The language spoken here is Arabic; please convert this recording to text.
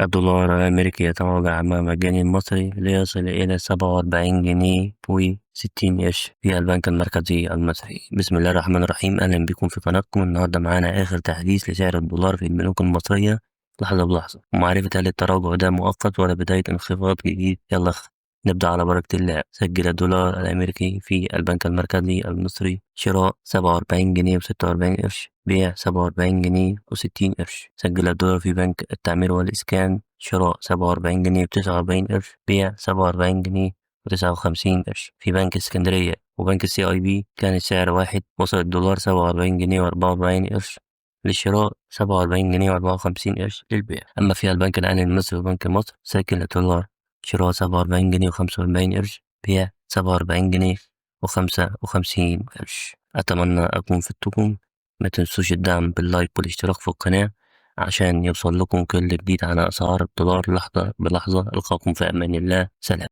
الدولار الأمريكي يتراجع أمام الجنيه المصري ليصل إلى 47 جنيه و60 قرش في البنك المركزي المصري. بسم الله الرحمن الرحيم، أهلا بكم في قناتكم. النهاردة معانا آخر تحديث لسعر الدولار في البنوك المصرية لحظة بلحظة، ومعرفة هل التراجع ده مؤقت ولا بداية انخفاض جديد. يلا نبدأ على بركة الله. سجل الدولار الأمريكي في البنك المركزي المصري شراء 47 جنيه و46 قرش، بيع 47 جنيه و60 قرش. سجل الدولار في بنك التعمير والإسكان شراء 47 جنيه و49 قرش، بيع 47 جنيه و59 قرش. في بنك اسكندرية وبنك CIB كان السعر واحد، وصل الدولار 47 جنيه و44 قرش للشراء، 47 جنيه و54 قرش للبيع. أما في البنك الأهلي المصري وبنك مصر، سجل الدولار شراء 47 جنيه و45 قرش، بيع 47 جنيه و55 قرش. أتمنى أكون فدتكم. ما تنسوش الدعم باللايك والاشتراك في القناة عشان يوصل لكم كل جديد عن أسعار الدولار لحظة بلحظة. ألقاكم في أمان الله، سلام.